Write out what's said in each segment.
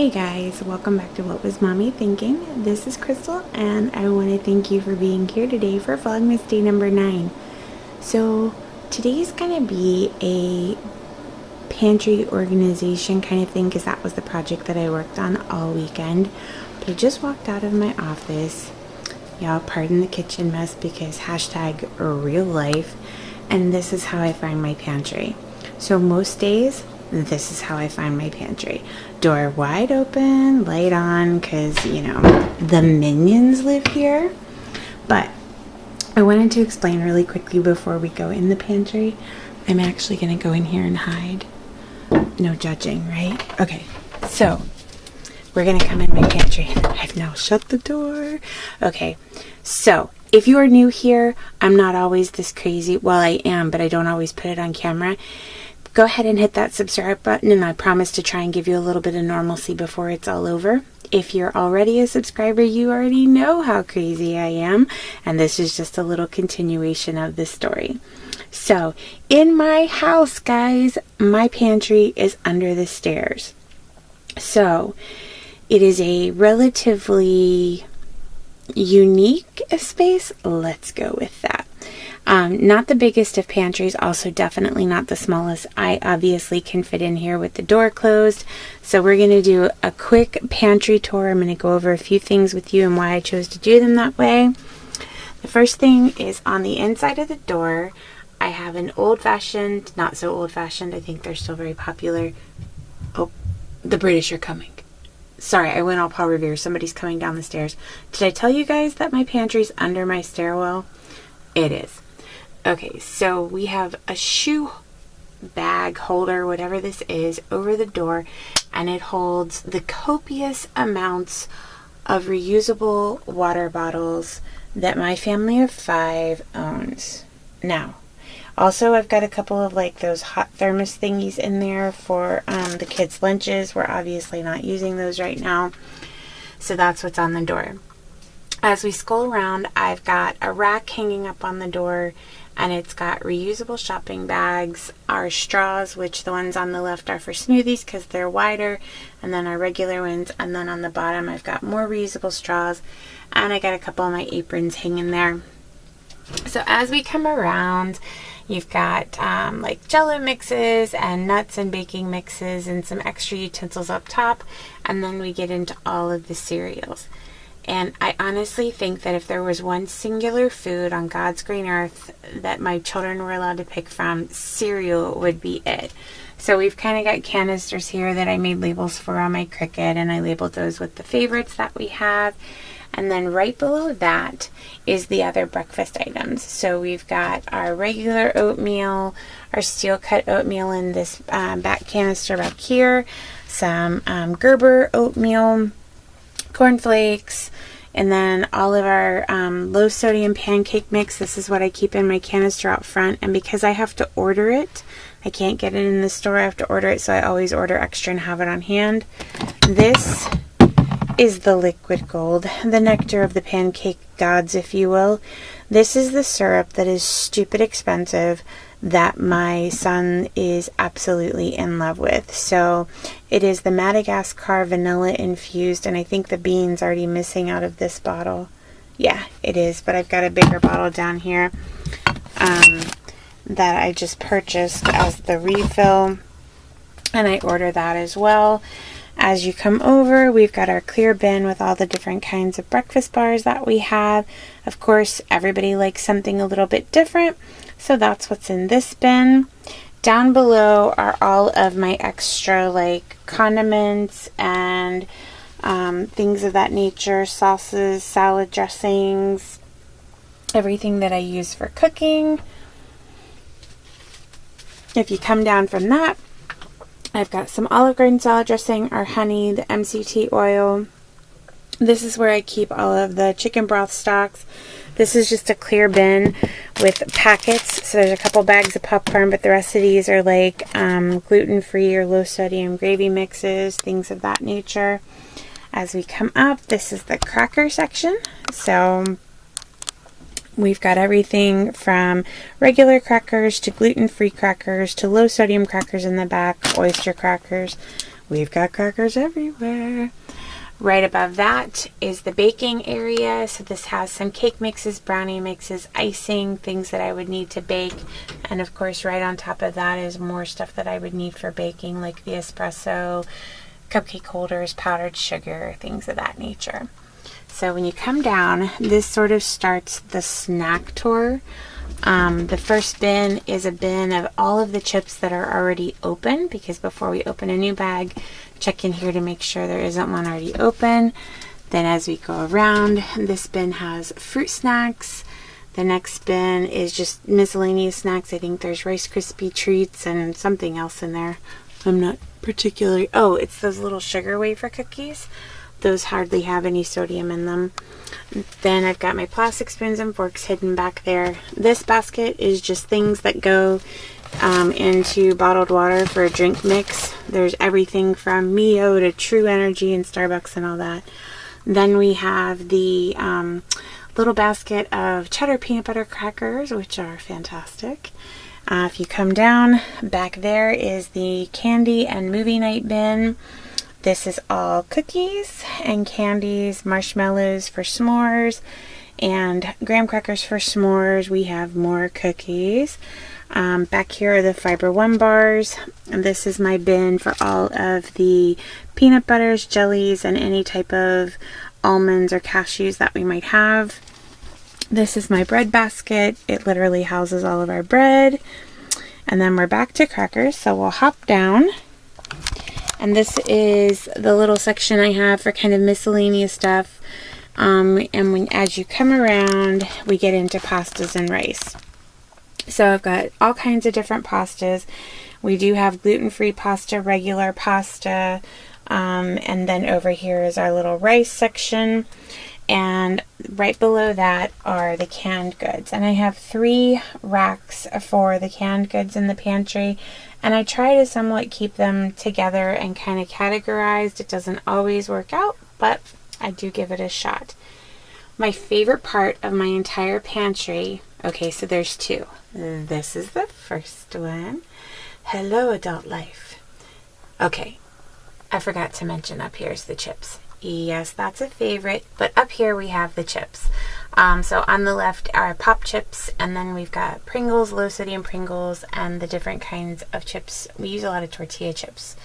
Hey guys, welcome back to What Was Mommy Thinking? This is Crystal and I want to thank you for being here today for Vlogmas day number 9. So today's going to be a pantry organization kind of thing because that was the project that I worked on all weekend. But I just walked out of my office. Y'all pardon the kitchen mess because hashtag real life, and this is how I find my pantry. So most days this is how I find my pantry. Door wide open, light on, because, you know, the minions live here. But I wanted to explain really quickly before we go in the pantry. I'm actually going to go in here and hide. No judging, right? Okay, so we're going to come in my pantry. I've now shut the door. Okay, so if you are new here, I'm not always this crazy. Well, I am, but I don't always put it on camera. Go ahead and hit that subscribe button, and I promise to try and give you a little bit of normalcy before it's all over. If you're already a subscriber, you already know how crazy I am, and this is just a little continuation of this story. So, in my house, guys, my pantry is under the stairs. So, it is a relatively unique space. Let's go with that. Not the biggest of pantries, also definitely not the smallest. I obviously can fit in here with the door closed. So we're going to do a quick pantry tour. I'm going to go over a few things with you and why I chose to do them that way. The first thing is on the inside of the door, I have an old-fashioned, not so old-fashioned, I think they're still very popular. Oh, the British are coming. Sorry, I went all Paul Revere. Somebody's coming down the stairs. Did I tell you guys that my pantry's under my stairwell? It is. Okay, so we have a shoe bag holder, whatever this is, over the door, and it holds the copious amounts of reusable water bottles that my family of 5 owns. Now, also I've got a couple of like those hot thermos thingies in there for the kids' lunches. We're obviously not using those right now, so that's what's on the door. As we scroll around, I've got a rack hanging up on the door, and it's got reusable shopping bags, our straws, which the ones on the left are for smoothies because they're wider, and then our regular ones, and then on the bottom I've got more reusable straws, and I got a couple of my aprons hanging there. So as we come around, you've got like Jell-O mixes and nuts and baking mixes and some extra utensils up top, and then we get into all of the cereals. And I honestly think that if there was one singular food on God's green earth that my children were allowed to pick from, cereal would be it. So we've kind of got canisters here that I made labels for on my Cricut, and I labeled those with the favorites that we have. And then right below that is the other breakfast items. So we've got our regular oatmeal, our steel cut oatmeal in this back canister back here, some Gerber oatmeal, cornflakes, and then all of our low sodium pancake mix. This is what I keep in my canister out front, and because I have to order it, I can't get it in the store, I have to order it, so I always order extra and have it on hand. This is the liquid gold, the nectar of the pancake gods, if you will. This is the syrup that is stupid expensive that my son is absolutely in love with. So it is the Madagascar vanilla infused, and I think the bean's already missing out of this bottle. Yeah, it is, but I've got a bigger bottle down here that I just purchased as the refill, and I order that as well. As you come over, we've got our clear bin with all the different kinds of breakfast bars that we have. Of course, everybody likes something a little bit different, so that's what's in this bin. Down below are all of my extra like condiments and things of that nature, sauces, salad dressings, everything that I use for cooking. If you come down from that, I've got some Olive Garden salad dressing, our honey, the MCT oil. This is where I keep all of the chicken broth stocks. This is just a clear bin with packets. So there's a couple bags of popcorn, but the rest of these are like gluten-free or low-sodium gravy mixes, things of that nature. As we come up, this is the cracker section. So we've got everything from regular crackers to gluten-free crackers to low-sodium crackers in the back, oyster crackers. we've got crackers everywhere. Right above that is the baking area. So this has some cake mixes, brownie mixes, icing, things that I would need to bake. And of course, right on top of that is more stuff that I would need for baking, like the espresso, cupcake holders, powdered sugar, things of that nature. So when you come down, this sort of starts the snack tour. The first bin is a bin of all of the chips that are already open, because before we open a new bag, check in here to make sure there isn't one already open. Then as we go around, this bin has fruit snacks. The next bin is just miscellaneous snacks. I think there's Rice Krispie treats and something else in there. I'm not particularly... Oh, it's those little sugar wafer cookies. Those hardly have any sodium in them. Then I've got my plastic spoons and forks hidden back there. This basket is just things that go into bottled water for a drink mix. There's everything from Mio to True Energy and Starbucks and all that. Then we have the little basket of cheddar peanut butter crackers, which are fantastic. If you come down, back there is the candy and movie night bin. This is all cookies and candies, marshmallows for s'mores, and graham crackers for s'mores. We have more cookies. Back here are the Fiber One bars. And this is my bin for all of the peanut butters, jellies, and any type of almonds or cashews that we might have. This is my bread basket. It literally houses all of our bread. And then we're back to crackers, so we'll hop down. And this is the little section I have for kind of miscellaneous stuff. As you come around, we get into pastas and rice. So I've got all kinds of different pastas. We do have gluten-free pasta, regular pasta, and then over here is our little rice section. And right below that are the canned goods. And I have 3 racks for the canned goods in the pantry. And I try to somewhat keep them together and kind of categorized. It doesn't always work out, but I do give it a shot. My favorite part of my entire pantry, okay, so there's 2. This is the first one. Hello, adult life. Okay, I forgot to mention up here is the chips. Yes, that's a favorite, but up here we have the chips. So on the left are pop chips, and then we've got Pringles, low sodium Pringles, and the different kinds of chips. We use a lot of tortilla chips.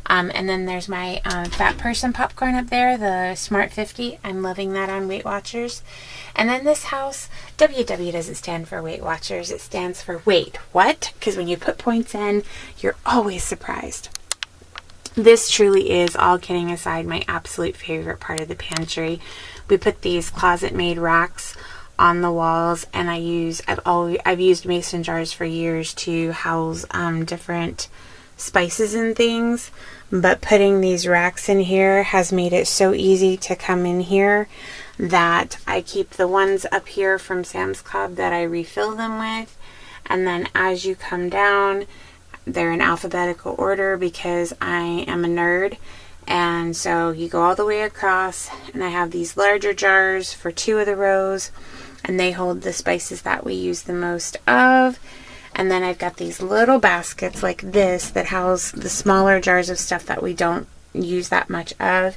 And then there's my fat person popcorn up there, the Smart 50. I'm loving that on Weight Watchers. And then this house, WW doesn't stand for Weight Watchers. It stands for wait, what? Because when you put points in, you're always surprised. This truly is, all kidding aside, my absolute favorite part of the pantry. We put these closet-made racks on the walls, and I've used mason jars for years to house different spices and things. But putting these racks in here has made it so easy to come in here that I keep the ones up here from Sam's Club that I refill them with. And then as you come down, they're in alphabetical order because I am a nerd. And so you go all the way across, and I have these larger jars for 2 of the rows, and they hold the spices that we use the most of. And then I've got these little baskets like this that house the smaller jars of stuff that we don't use that much of.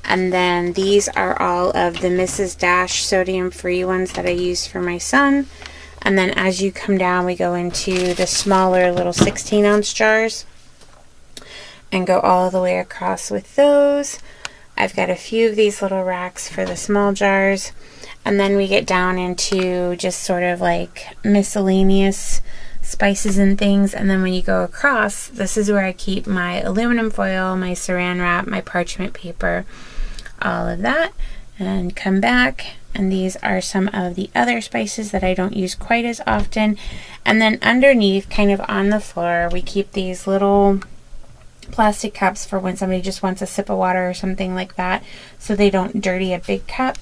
And then these are all of the Mrs. Dash sodium-free ones that I use for my son. And then as you come down, we go into the smaller little 16-ounce jars and go all the way across with those. I've got a few of these little racks for the small jars. And then we get down into just sort of like miscellaneous spices and things. And then when you go across, this is where I keep my aluminum foil, my saran wrap, my parchment paper, all of that. And come back, and these are some of the other spices that I don't use quite as often. And then underneath, kind of on the floor, we keep these little plastic cups for when somebody just wants a sip of water or something like that, so they don't dirty a big cup.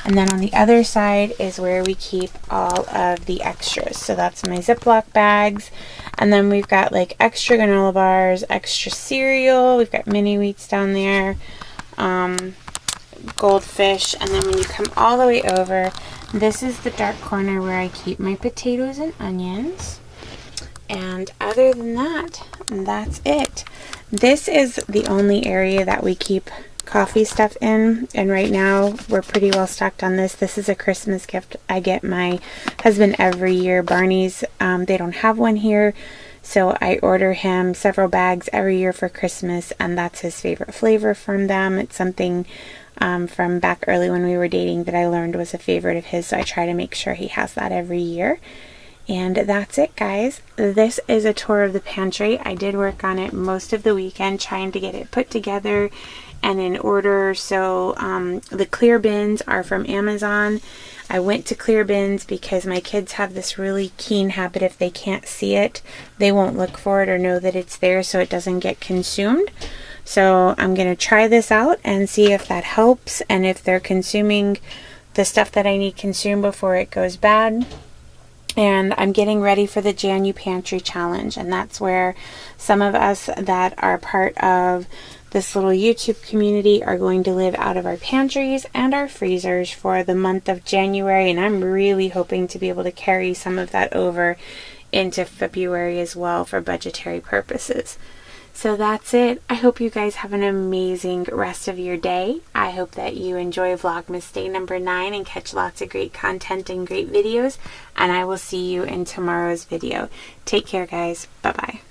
And then on the other side is where we keep all of the extras. So that's my Ziploc bags. And then we've got like extra granola bars, extra cereal. We've got mini wheats down there. Goldfish. And then when you come all the way over, this is the dark corner where I keep my potatoes and onions. And other than that, that's it. This is the only area that we keep coffee stuff in, and right now we're pretty well stocked on this. This is a Christmas gift I get my husband every year. Barney's, they don't have one here, so I order him several bags every year for Christmas, and that's his favorite flavor from them. It's something from back early when we were dating that I learned was a favorite of his, so I try to make sure he has that every year. And that's it, guys. This is a tour of the pantry. I did work on it most of the weekend trying to get it put together and in order. So the clear bins are from Amazon. I went to clear bins because my kids have this really keen habit, if they can't see it, they won't look for it or know that it's there, so it doesn't get consumed. So I'm going to try this out and see if that helps, and if they're consuming the stuff that I need consumed before it goes bad. And I'm getting ready for the Janu-Pantry challenge, and that's where some of us that are part of this little YouTube community are going to live out of our pantries and our freezers for the month of January, and I'm really hoping to be able to carry some of that over into February as well for budgetary purposes. So that's it. I hope you guys have an amazing rest of your day. I hope that you enjoy Vlogmas day number 9 and catch lots of great content and great videos. And I will see you in tomorrow's video. Take care, guys. Bye-bye.